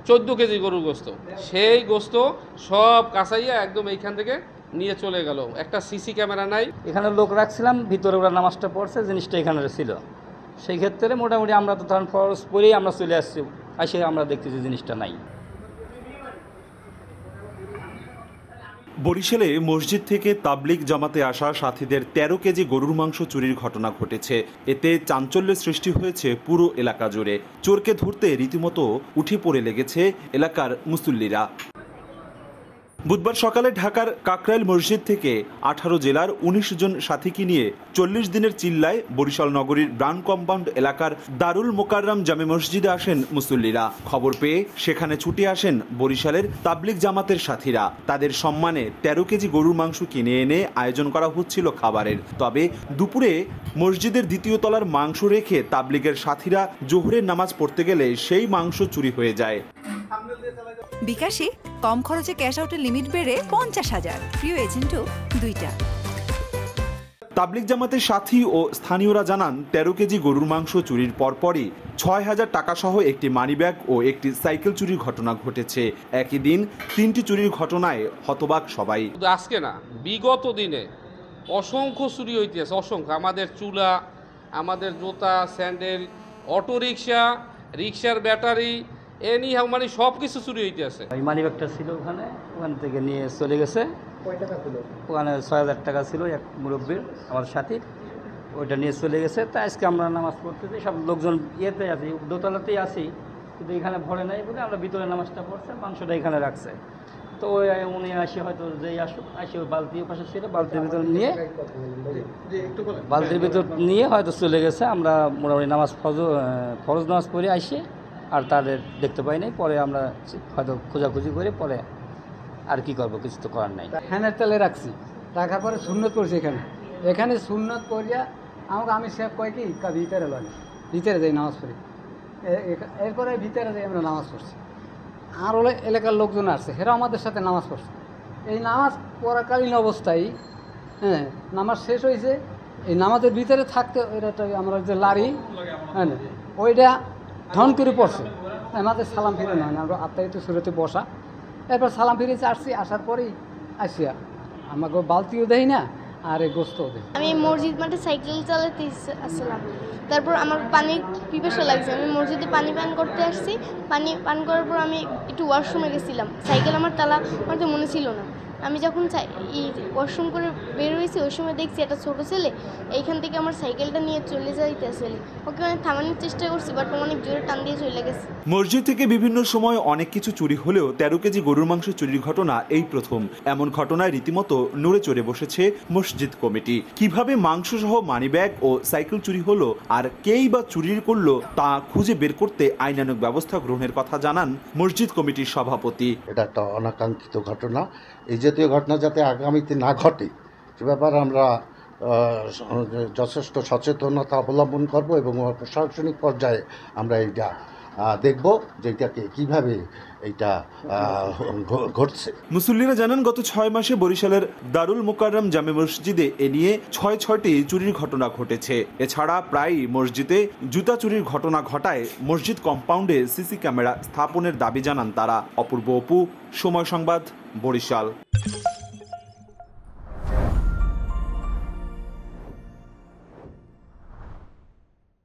14 KG গরুর গোস্ত, সেই গোস্ত সব কাঁচাইয়া একদম এইখান থেকে নিয়ে চলে গেল। একটা সিসি ক্যামেরা নাই, এখানে লোক রাখছিলাম, ভিতরে ওরা নামাজটা পড়ছে, জিনিসটা এখানে ছিল। সেই ক্ষেত্রে মোটামুটি আমরা তো তখন ফরজ পরেই আমরা চলে আসছি, আসে আমরা দেখতেছি জিনিসটা নাই। বরিশালে মসজিদ থেকে তাবলিগ জামাতে আসা সাথীদের 13 কেজি গরুর মাংস চুরির ঘটনা ঘটেছে। এতে চাঞ্চল্যের সৃষ্টি হয়েছে পুরো এলাকা জুড়ে। চোরকে ধরতে রীতিমতো উঠে পড়ে লেগেছে এলাকার মুসল্লিরা। বুধবার সকালে ঢাকার কাকরাইল মসজিদ থেকে 18 জেলার 19 জন সাথীকে নিয়ে 40 দিনের চিল্লায় বরিশাল নগরীর ব্রান কম্পাউন্ড এলাকার দারুল মোকাররম জামে মসজিদে আসেন মুসল্লিরা। খবর পেয়ে সেখানে ছুটে আসেন বরিশালের তাবলিগ জামাতের সাথীরা। তাদের সম্মানে 13 কেজি গরুর মাংস কিনে এনে আয়োজন করা হচ্ছিল খাবারের। তবে দুপুরে মসজিদের দ্বিতীয় তলার মাংস রেখে তাবলিগের সাথীরা জোহরের নামাজ পড়তে গেলে সেই মাংস চুরি হয়ে যায়। বিকাশে কম খরচে ক্যাশ আউটের লিমিট বেড়ে 50,000, প্রিয় এজেন্টও 2টা। তাবলিগ জামাতের সাথী ও স্থানীয়রা জানান 13 কেজি গরুর মাংস চুরির পরপরই 6,000 টাকা সহ একটি মানিব্যাগ ও একটি সাইকেল চুরির ঘটনা ঘটেছে। একই দিন 3টি চুরির ঘটনায় হতবাক সবাই। আজকে না, বিগত দিনে অসংখ্য চুরি হইতেছে, অসংখ্য। আমাদের চুলা, আমাদের জুতা, স্যান্ডেল, অটো রিক্সা, রিক্সার ব্যাটারি, এনি হাউ মানে সব কিছু চুরি হইতেছে। ওই মানিব্যাগটা ছিল ওখান থেকে নিয়ে চলে গেছে। কয় টাকা ছিল ওখানে? 6,000 টাকা ছিল এক মুরব্বীর, আমার সাথী, ওইটা নিয়ে চলে গেছে। তা আজকে আমরা নামাজ পড়তেছি, সব লোকজন ইয়েতে আছি, দোতলাতেই আছি, কিন্তু এখানে ভরে নাই বলে আমরা ভিতরে নামাজটা পড়ছে, মাংসটা এখানে রাখছে। তো ওই উনি আসি হয়তো যেই আসুক, আসি ওই বালতির পাশে ছিল, বালতির ভিতর নিয়ে হয়তো চলে গেছে। আমরা মোটামুটি নামাজ ফরজ নামাজ পড়ে আসি, আর তাদের দেখতে পাই নাই। পরে আমরা হয়তো খোঁজাখুঁজি করে পরে আর কি করবো, কিছু তো করার নাই। ফ্যানের তেলে রাখছি, রাখার পরে সুন্নত করছি এখানে সুন্নত করিয়া আমাকে আমি সে কয় কি ভিতরে লাগে, ভিতরে যাই নামাজ পড়ি। এরপরে ভিতরে যাই আমরা নামাজ পড়ছি। আর হলে এলাকার লোকজন আসছে, হেরা আমাদের সাথে নামাজ পড়ছে। এই নামাজ পড়াকালীন অবস্থায় নামাজ শেষ হয়েছে, এই নামাজের ভিতরে থাকতে ওইটা আমরা যে লাড়ি ওইটা ধন করে পড়ছে। আমাদের সালাম ফিরে নয় না, আমরা আত্মায়িত সুরতে বসা। এরপর সালাম ফিরেছে, আসছি, আসার পরেই আসিয়া আমাকে বালতিও দেয় না আর এই গোস্তও দেয়। আমি মসজিদ মাঠে সাইকেল চালাতে আসছিলাম, তারপর আমার পানির পিপাসা লাগছে, আমি মসজিদে পানি পান করতে আসছি। পানি পান করার পর আমি একটু ওয়াশরুমে গেছিলাম, সাইকেল আমার তালা মারতে মনে ছিল না। আমি যখন ওয়াশরুম করে বের হয়েছি, ওই সময় দেখছি একটা ছোটো ছেলে এইখান থেকে আমার সাইকেলটা নিয়ে চলে যাইতেছে। ওকে অনেক থামানোর চেষ্টা করছি, বাট অনেক জোরে টান দিয়ে চলে গেছে। মসজিদ থেকে বিভিন্ন সময় অনেক কিছু চুরি হলেও 13 কেজি গরুর মাংস চুরির ঘটনা এই প্রথম। এমন ঘটনায় রীতিমতো নড়ে চড়ে বসেছে মসজিদ কমিটি। কিভাবে মাংস সহ মানিব্যাগ ও সাইকেল চুরি হলো আর কেই বা চুরি করলো তা খুঁজে বের করতে আইনানুগ ব্যবস্থা গ্রহণের কথা জানান মসজিদ কমিটির সভাপতি। এটা একটা অনাকাঙ্ক্ষিত ঘটনা, এই জাতীয় ঘটনা যাতে আগামীতে না ঘটে সে ব্যাপারে আমরা যথেষ্ট সচেতনতা অবলম্বন করব এবং প্রশাসনিক পর্যায়ে আমরা এইটা দেখব যে এটাকে কীভাবে এইটা ঘটছে। মুসল্লিরা জানান গত 6 মাসে বরিশালের দারুল মোকাররম জামে মসজিদে এ নিয়ে 6টি চুরির ঘটনা ঘটেছে। এছাড়া প্রায় মসজিদে জুতা চুরির ঘটনা ঘটায় মসজিদ কম্পাউন্ডে সিসি ক্যামেরা স্থাপনের দাবি জানান তারা। অপূর্ব অপু, সময় সংবাদ, বরিশাল।